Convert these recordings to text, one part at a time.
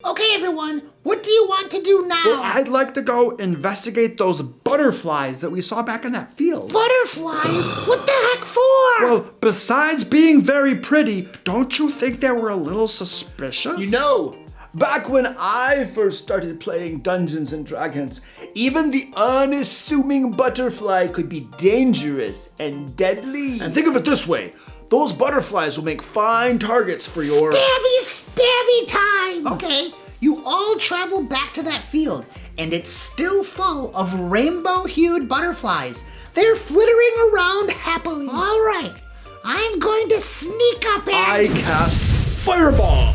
Okay, everyone, what do you want to do now? Well, I'd like to go investigate those butterflies that we saw back in that field. Butterflies? What the heck for? Well, besides being very pretty, don't you think they were a little suspicious? You know, back when I first started playing Dungeons and Dragons, even the unassuming butterfly could be dangerous and deadly. And think of it this way. Those butterflies will make fine targets for your... Stabby time! Okay, you all travel back to that field, and it's still full of rainbow-hued butterflies. They're flittering around happily. All right, I'm going to sneak up and... I cast Fireball!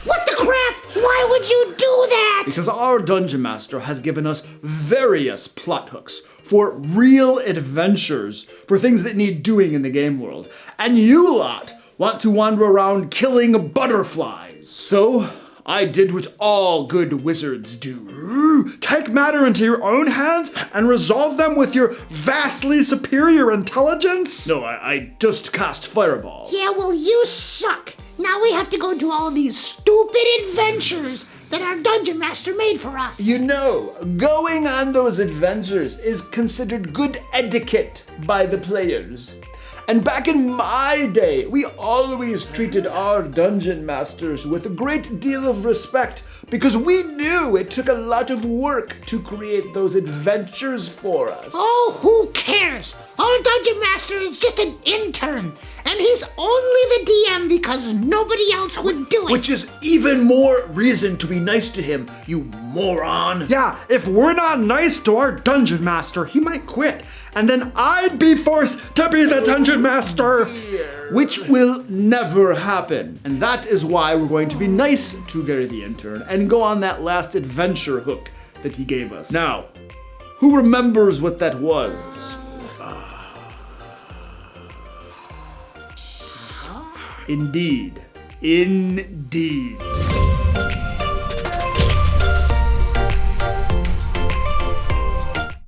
What the crap? Why would you do that? Because our Dungeon Master has given us various plot hooks for real adventures, for things that need doing in the game world. And you lot want to wander around killing butterflies. So I did what all good wizards do. Take matter into your own hands and resolve them with your vastly superior intelligence? No, I just cast Fireball. Yeah, well, you suck. Now we have to go do all these stupid adventures that our Dungeon Master made for us. You know, going on those adventures is considered good etiquette by the players. And back in my day, we always treated our Dungeon Masters with a great deal of respect because we knew it took a lot of work to create those adventures for us. Oh, who cares? Our Dungeon Master is just an intern, and he's only the DM because nobody else would do it. Which is even more reason to be nice to him, you moron. Yeah, if we're not nice to our Dungeon Master, he might quit. And then I'd be forced to be the Dungeon Master, which will never happen. And that is why we're going to be nice to Gary the Intern and go on that last adventure hook that he gave us. Now, who remembers what that was? Indeed. Indeed.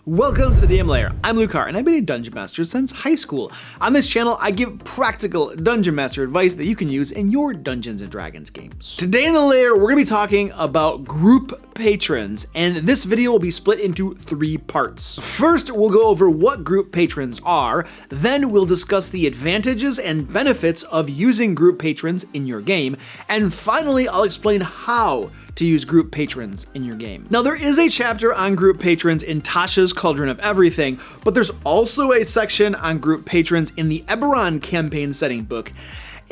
Welcome to the DM Lair. I'm 𝐑𝐄𝐒, and I've been a Dungeon Master since high school. On this channel, I give practical Dungeon Master advice that you can use in your Dungeons & Dragons games. Today in the Lair, we're going to be talking about group patrons, and this video will be split into 3 parts. First, we'll go over what group patrons are, then we'll discuss the advantages and benefits of using group patrons in your game, and finally, I'll explain how to use group patrons in your game. Now, there is a chapter on group patrons in Tasha's Cauldron of Everything, but there's also a section on group patrons in the Eberron campaign setting book.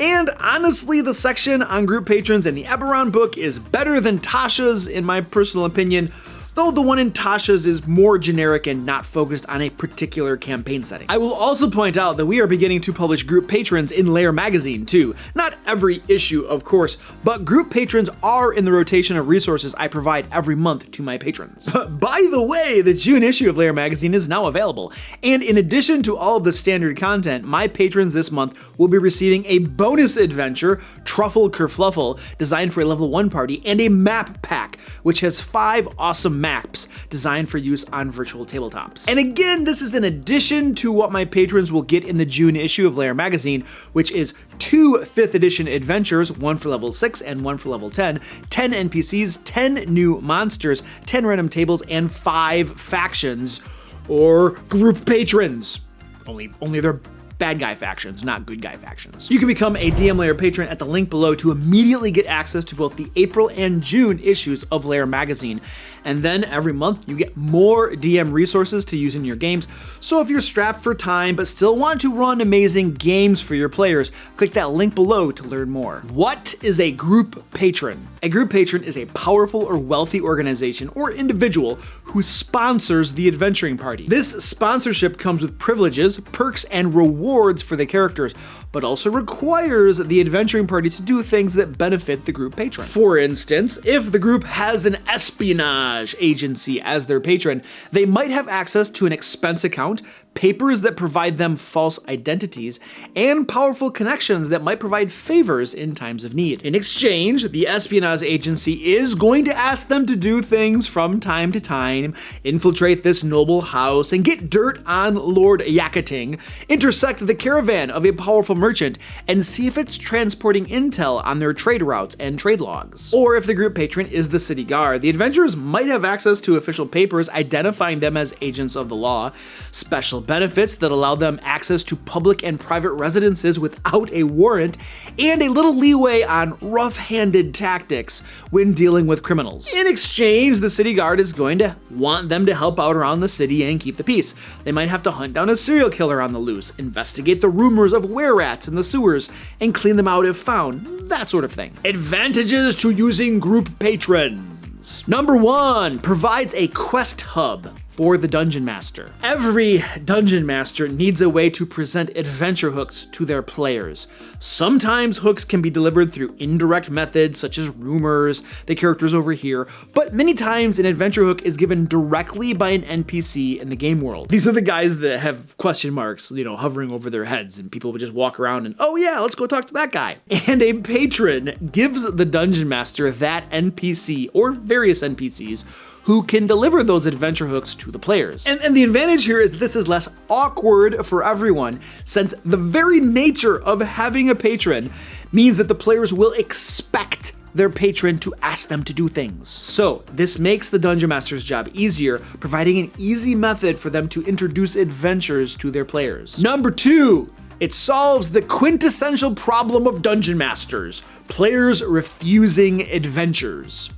And honestly, the section on group patrons in the Eberron book is better than Tasha's, in my personal opinion, though the one in Tasha's is more generic and not focused on a particular campaign setting. I will also point out that we are beginning to publish group patrons in Lair magazine too. Not every issue, of course, but group patrons are in the rotation of resources I provide every month to my patrons. But by the way, the June issue of Lair magazine is now available, and in addition to all of the standard content, my patrons this month will be receiving a bonus adventure, Truffle Kerfluffle, designed for a level 1 party, and a map pack, which has 5 awesome maps designed for use on virtual tabletops. And again, this is in addition to what my patrons will get in the June issue of Lair magazine, which is 2 5th edition adventures, 1 for level 6 and 1 for level 10, 10 NPCs, 10 new monsters, 10 random tables, and 5 factions, or group patrons. Only they're bad guy factions, not good guy factions. You can become a DM Lair patron at the link below to immediately get access to both the April and June issues of Lair magazine. And then every month you get more DM resources to use in your games. So if you're strapped for time but still want to run amazing games for your players, click that link below to learn more. What is a group patron? A group patron is a powerful or wealthy organization or individual who sponsors the adventuring party. This sponsorship comes with privileges, perks, and rewards for the characters, but also requires the adventuring party to do things that benefit the group patron. For instance, if the group has an espionage agency as their patron, they might have access to an expense account, papers that provide them false identities, and powerful connections that might provide favors in times of need. In exchange, the espionage agency is going to ask them to do things from time to time, infiltrate this noble house, and get dirt on Lord 𝐑𝐄𝐊𝐄, intersect the caravan of a powerful merchant, and see if it's transporting intel on their trade routes and trade logs. Or if the group patron is the city guard, the adventurers might have access to official papers identifying them as agents of the law, special benefits that allow them access to public and private residences without a warrant, and a little leeway on rough-handed tactics when dealing with criminals. In exchange, the city guard is going to want them to help out around the city and keep the peace. They might have to hunt down a serial killer on the loose, investigate the rumors of were-rats in the sewers, and clean them out if found, that sort of thing. Advantages to using group patrons. Number 1, provides a quest hub for the Dungeon Master. Every Dungeon Master needs a way to present adventure hooks to their players. Sometimes hooks can be delivered through indirect methods such as rumors, the characters over here, but many times an adventure hook is given directly by an NPC in the game world. These are the guys that have question marks, hovering over their heads, and people would just walk around and, oh yeah, let's go talk to that guy. And a patron gives the Dungeon Master that NPC or various NPCs who can deliver those adventure hooks to the players. And the advantage here is that this is less awkward for everyone, since the very nature of having a patron means that the players will expect their patron to ask them to do things. So this makes the Dungeon Master's job easier, providing an easy method for them to introduce adventures to their players. Number 2, it solves the quintessential problem of Dungeon Masters: players refusing adventures.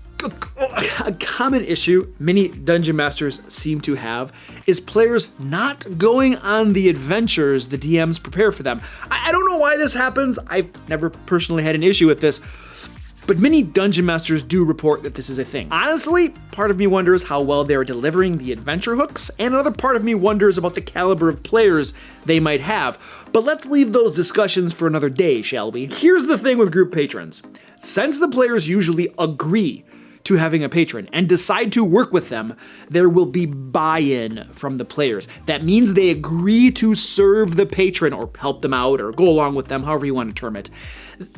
A common issue many Dungeon Masters seem to have is players not going on the adventures the DMs prepare for them. I don't know why this happens. I've never personally had an issue with this, but many Dungeon Masters do report that this is a thing. Honestly, part of me wonders how well they're delivering the adventure hooks, and another part of me wonders about the caliber of players they might have. But let's leave those discussions for another day, shall we? Here's the thing with group patrons. Since the players usually agree to having a patron and decide to work with them, there will be buy-in from the players. That means they agree to serve the patron or help them out or go along with them, however you want to term it.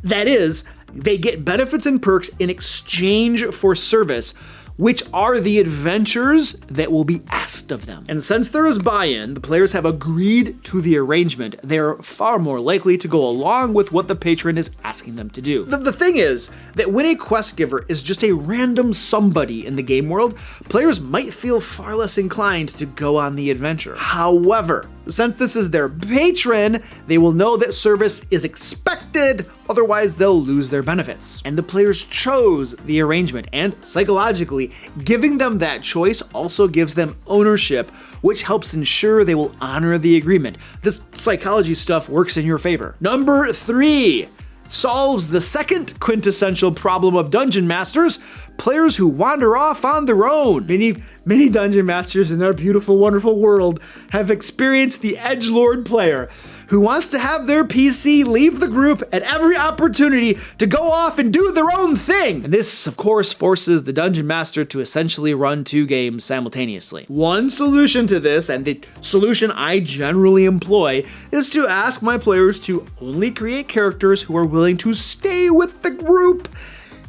That is, they get benefits and perks in exchange for service, which are the adventures that will be asked of them. And since there is buy-in, the players have agreed to the arrangement, they're far more likely to go along with what the patron is asking them to do. The thing is that when a quest giver is just a random somebody in the game world, players might feel far less inclined to go on the adventure. However, since this is their patron, they will know that service is expected, otherwise they'll lose their benefits. And the players chose the arrangement, and psychologically, giving them that choice also gives them ownership, which helps ensure they will honor the agreement. This psychology stuff works in your favor. Number 3, solves the second quintessential problem of Dungeon Masters: players who wander off on their own. Many Dungeon Masters in our beautiful, wonderful world have experienced the edgelord player who wants to have their PC leave the group at every opportunity to go off and do their own thing. And this, of course, forces the Dungeon Master to essentially run 2 games simultaneously. One solution to this, and the solution I generally employ, is to ask my players to only create characters who are willing to stay with the group.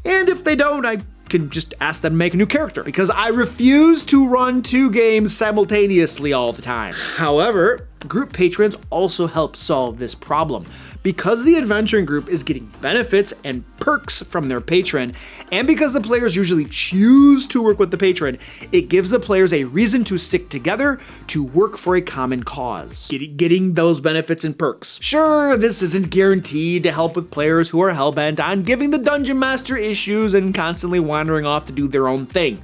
And if they don't, I can just ask them to make a new character, because I refuse to run 2 games simultaneously all the time. However, group patrons also help solve this problem. Because the adventuring group is getting benefits and perks from their patron, and because the players usually choose to work with the patron, it gives the players a reason to stick together to work for a common cause. Getting those benefits and perks. Sure, this isn't guaranteed to help with players who are hellbent on giving the Dungeon Master issues and constantly wandering off to do their own thing,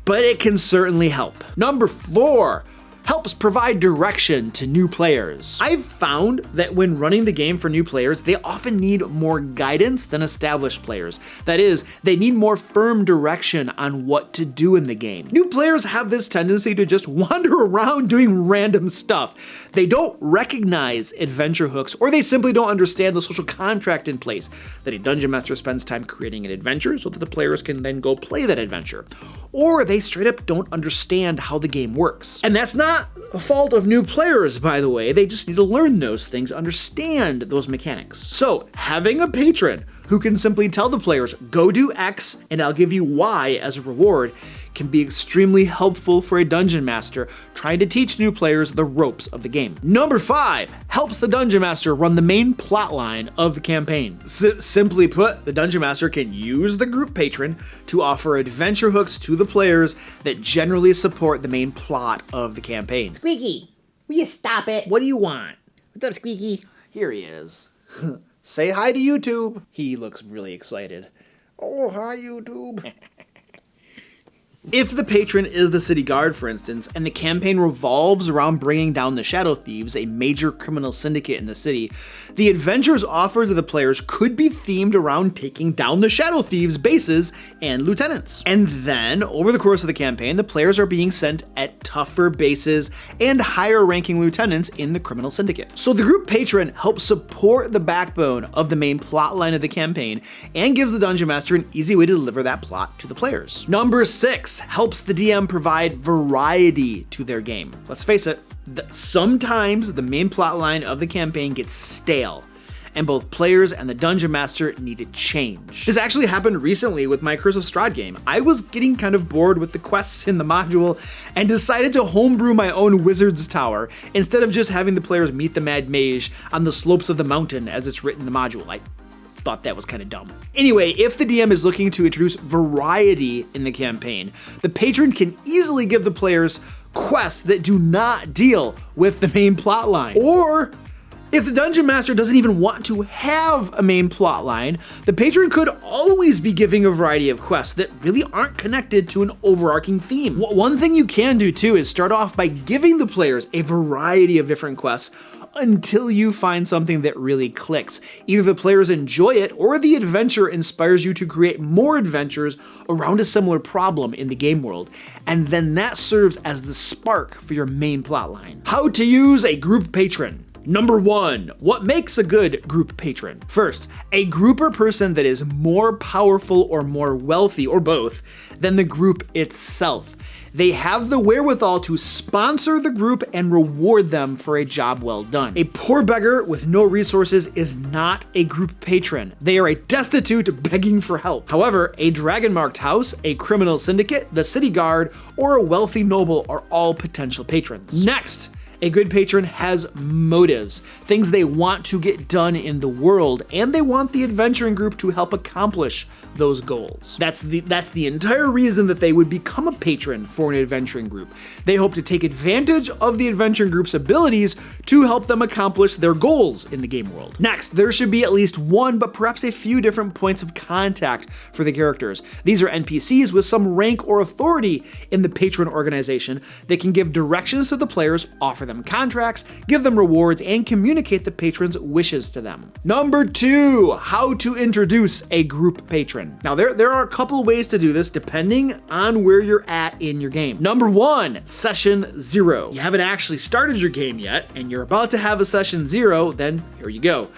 but it can certainly help. Number 4, helps provide direction to new players. I've found that when running the game for new players, they often need more guidance than established players. That is, they need more firm direction on what to do in the game. New players have this tendency to just wander around doing random stuff. They don't recognize adventure hooks, or they simply don't understand the social contract in place, that a Dungeon Master spends time creating an adventure so that the players can then go play that adventure. Or they straight up don't understand how the game works. And that's not not a fault of new players, by the way. They just need to learn those things, understand those mechanics. So having a patron who can simply tell the players, go do X and I'll give you Y as a reward, can be extremely helpful for a dungeon master trying to teach new players the ropes of the game. Number 5, helps the dungeon master run the main plot line of the campaign. Simply put, the dungeon master can use the group patron to offer adventure hooks to the players that generally support the main plot of the campaign. Squeaky, will you stop it? What do you want? What's up, Squeaky? Here he is. Say hi to YouTube. He looks really excited. Oh, hi, YouTube. If the patron is the city guard, for instance, and the campaign revolves around bringing down the Shadow Thieves, a major criminal syndicate in the city, the adventures offered to the players could be themed around taking down the Shadow Thieves' bases and lieutenants. And then, over the course of the campaign, the players are being sent at tougher bases and higher-ranking lieutenants in the criminal syndicate. So the group patron helps support the backbone of the main plot line of the campaign and gives the dungeon master an easy way to deliver that plot to the players. Number 6, helps the DM provide variety to their game. Let's face it, sometimes the main plot line of the campaign gets stale, and both players and the dungeon master need to change. This actually happened recently with my Curse of Strahd game. I was getting kind of bored with the quests in the module and decided to homebrew my own wizard's tower instead of just having the players meet the Mad Mage on the slopes of the mountain as it's written in the module. I thought that was kind of dumb. Anyway, if the DM is looking to introduce variety in the campaign, the patron can easily give the players quests that do not deal with the main plot line. Or if the dungeon master doesn't even want to have a main plot line, the patron could always be giving a variety of quests that really aren't connected to an overarching theme. One thing you can do too is start off by giving the players a variety of different quests until you find something that really clicks. Either the players enjoy it or the adventure inspires you to create more adventures around a similar problem in the game world, and then that serves as the spark for your main plotline. How to use a group patron. Number 1, what makes a good group patron? First, a group or person that is more powerful or more wealthy, or both, than the group itself. They have the wherewithal to sponsor the group and reward them for a job well done. A poor beggar with no resources is not a group patron. They are a destitute begging for help. However, a dragon-marked house, a criminal syndicate, the city guard, or a wealthy noble are all potential patrons. Next, a good patron has motives, things they want to get done in the world, and they want the adventuring group to help accomplish those goals. That's the entire reason that they would become a patron for an adventuring group. They hope to take advantage of the adventuring group's abilities to help them accomplish their goals in the game world. Next, there should be at least one, but perhaps a few different points of contact for the characters. These are NPCs with some rank or authority in the patron organization that can give directions to the players, offer them contracts, give them rewards, and communicate the patron's wishes to them. Number 2, how to introduce a group patron. Now there are a couple of ways to do this depending on where you're at in your game. Number 1, session 0. You haven't actually started your game yet, and you're about to have a session 0, then here you go.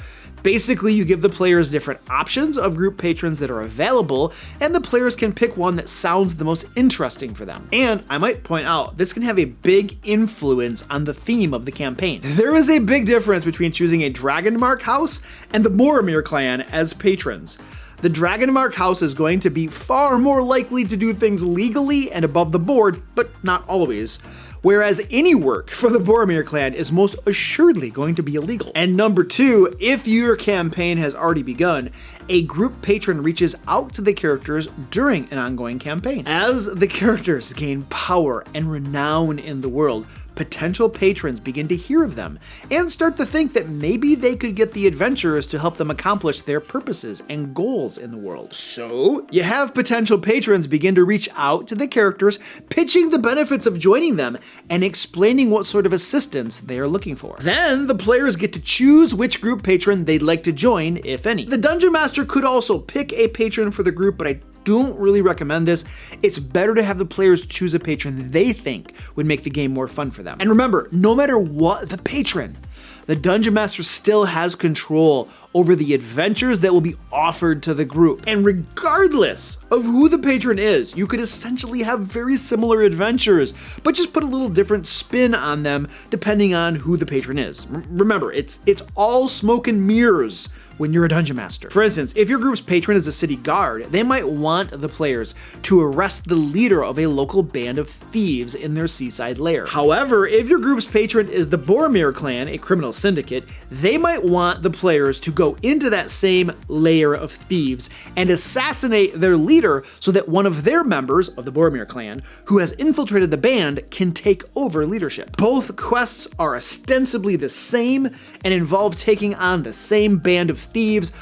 Basically, you give the players different options of group patrons that are available, and the players can pick one that sounds the most interesting for them. And I might point out, this can have a big influence on the theme of the campaign. There is a big difference between choosing a Dragonmark house and the Boromir clan as patrons. The Dragonmark house is going to be far more likely to do things legally and above the board, but not always. Whereas any work for the Boromir clan is most assuredly going to be illegal. And number 2, if your campaign has already begun, a group patron reaches out to the characters during an ongoing campaign. As the characters gain power and renown in the world, potential patrons begin to hear of them and start to think that maybe they could get the adventurers to help them accomplish their purposes and goals in the world. So you have potential patrons begin to reach out to the characters, pitching the benefits of joining them and explaining what sort of assistance they are looking for. Then the players get to choose which group patron they'd like to join, if any. The Dungeon Master could also pick a patron for the group, but I don't really recommend this. It's better to have the players choose a patron they think would make the game more fun for them. And remember, no matter what the patron, the Dungeon Master still has control over the adventures that will be offered to the group. And regardless of who the patron is, you could essentially have very similar adventures, but just put a little different spin on them depending on who the patron is. Remember, it's all smoke and mirrors when you're a dungeon master. For instance, if your group's patron is a city guard, they might want the players to arrest the leader of a local band of thieves in their seaside lair. However, if your group's patron is the Boromir clan, a criminal syndicate, they might want the players to go into that same lair of thieves and assassinate their leader so that one of their members of the Boromir clan, who has infiltrated the band, can take over leadership. Both quests are ostensibly the same and involve taking on the same band of thieves,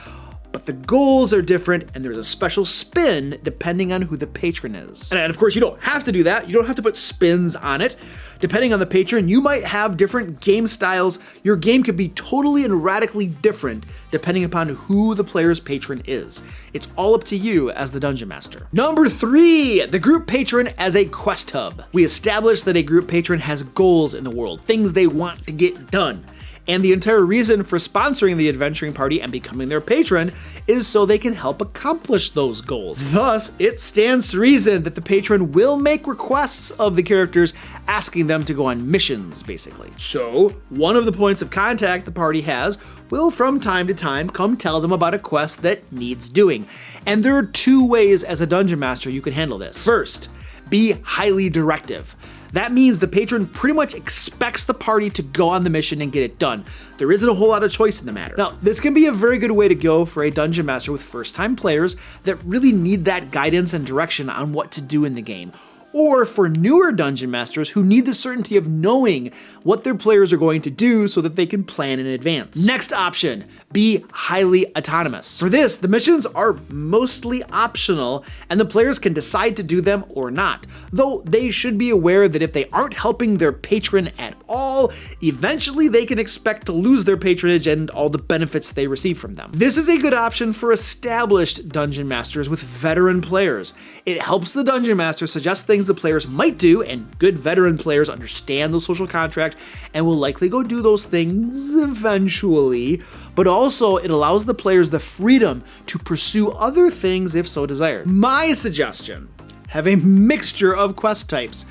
but the goals are different and there's a special spin depending on who the patron is. And of course, you don't have to do that. You don't have to put spins on it. Depending on the patron, you might have different game styles. Your game could be totally and radically different depending upon who the player's patron is. It's all up to you as the dungeon master. Number 3, the group patron as a quest hub. We established that a group patron has goals in the world, things they want to get done. And the entire reason for sponsoring the adventuring party and becoming their patron is so they can help accomplish those goals. Thus, it stands to reason that the patron will make requests of the characters, asking them to go on missions, basically. So, one of the points of contact the party has will from time to time come tell them about a quest that needs doing. And there are 2 ways as a dungeon master you can handle this. First, be highly directive. That means the patron pretty much expects the party to go on the mission and get it done. There isn't a whole lot of choice in the matter. Now, this can be a very good way to go for a dungeon master with first-time players that really need that guidance and direction on what to do in the game. Or for newer dungeon masters who need the certainty of knowing what their players are going to do so that they can plan in advance. Next option, be highly autonomous. For this, the missions are mostly optional and the players can decide to do them or not, though they should be aware that if they aren't helping their patron at all, eventually they can expect to lose their patronage and all the benefits they receive from them. This is a good option for established dungeon masters with veteran players. It helps the dungeon master suggest things the players might do, and good veteran players understand the social contract and will likely go do those things eventually, but also it allows the players the freedom to pursue other things if so desired. My suggestion, have a mixture of quest types.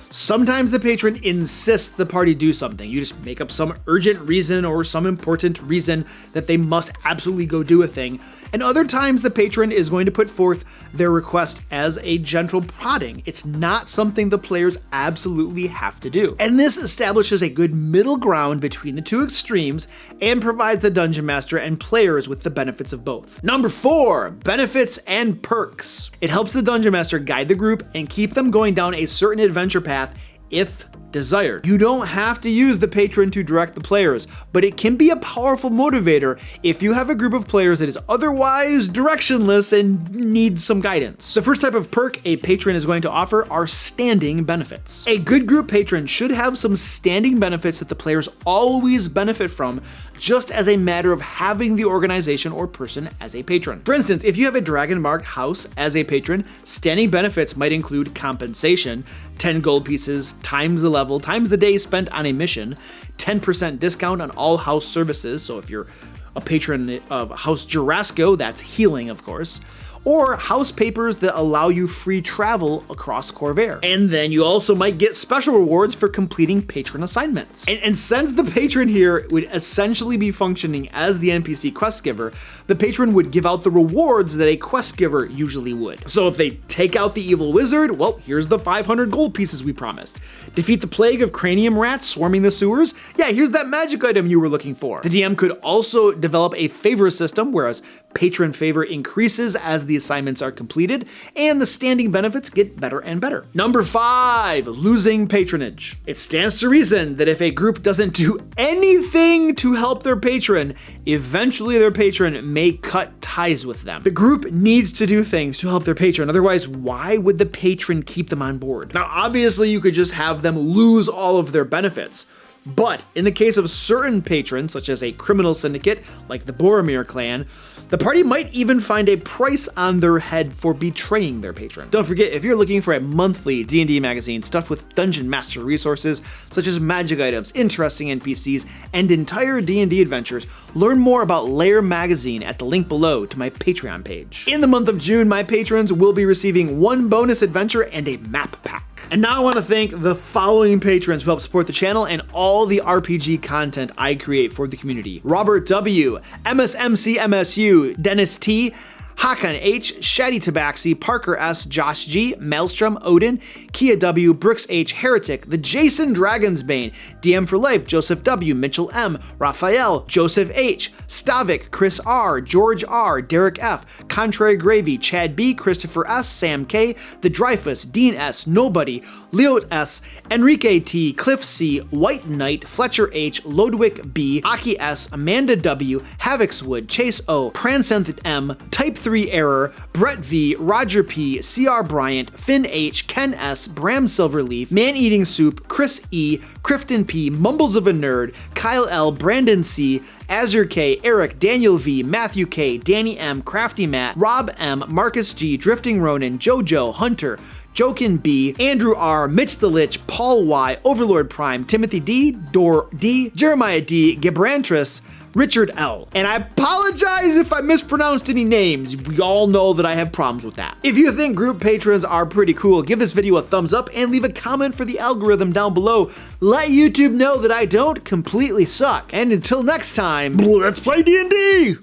Sometimes the patron insists the party do something. You just make up some urgent reason or some important reason that they must absolutely go do a thing. And other times the patron is going to put forth their request as a gentle prodding. It's not something the players absolutely have to do. And this establishes a good middle ground between the 2 extremes and provides the dungeon master and players with the benefits of both. Number 4, benefits and perks. It helps the dungeon master guide the group and keep them going down a certain adventure path if desired. You don't have to use the patron to direct the players, but it can be a powerful motivator if you have a group of players that is otherwise directionless and needs some guidance. The first type of perk a patron is going to offer are standing benefits. A good group patron should have some standing benefits that the players always benefit from, just as a matter of having the organization or person as a patron. For instance, if you have a dragon-marked house as a patron, standing benefits might include compensation, 10 gold pieces, times the level, times the day spent on a mission, 10% discount on all house services, so if you're a patron of House Jurasco, that's healing, of course, or house papers that allow you free travel across Corvair. And then you also might get special rewards for completing patron assignments. And since the patron here would essentially be functioning as the NPC quest giver, the patron would give out the rewards that a quest giver usually would. So if they take out the evil wizard, well, here's the 500 gold pieces we promised. Defeat the plague of cranium rats swarming the sewers? Yeah, here's that magic item you were looking for. The DM could also develop a favor system, whereas patron favor increases as the assignments are completed, and the standing benefits get better and better. Number 5, losing patronage. It stands to reason that if a group doesn't do anything to help their patron, eventually their patron may cut ties with them. The group needs to do things to help their patron, otherwise why would the patron keep them on board? Now obviously you could just have them lose all of their benefits. But in the case of certain patrons, such as a criminal syndicate like the Boromir clan, the party might even find a price on their head for betraying their patron. Don't forget, if you're looking for a monthly D&D magazine stuffed with Dungeon Master resources, such as magic items, interesting NPCs, and entire D&D adventures, learn more about Lair magazine at the link below to my Patreon page. In the month of June, my patrons will be receiving 1 bonus adventure and a map pack. And now I want to thank the following patrons who help support the channel and all the RPG content I create for the community: Robert W, MSMCMSU, Dennis T, Hakan H, Shaddy Tabaxi, Parker S, Josh G, Maelstrom, Odin, Kia W, Brooks H, Heretic, the Jason Dragonsbane, DM for Life, Joseph W, Mitchell M, Raphael, Joseph H, Stavik, Chris R, George R, Derek F, Contrary Gravy, Chad B, Christopher S, Sam K, The Dreyfus, Dean S, Nobody, Leo S, Enrique T, Cliff C, White Knight, Fletcher H, Lodwick B, Aki S, Amanda W, Havocswood, Chase O, Pransenth M, Type 3 Error, Brett V, Roger P, CR Bryant, Finn H, Ken S, Bram Silverleaf, Man Eating Soup, Chris E, Crifton P, Mumbles of a Nerd, Kyle L, Brandon C, Azure K, Eric, Daniel V, Matthew K, Danny M, Crafty Matt, Rob M, Marcus G, Drifting Ronin, Jojo, Hunter, Jokin B, Andrew R, Mitch the Lich, Paul Y, Overlord Prime, Timothy D, Dor D, Jeremiah D, Gibrantris, Richard L. And I apologize if I mispronounced any names. We all know that I have problems with that. If you think group patrons are pretty cool, give this video a thumbs up and leave a comment for the algorithm down below. Let YouTube know that I don't completely suck. And until next time, Let's play D&D!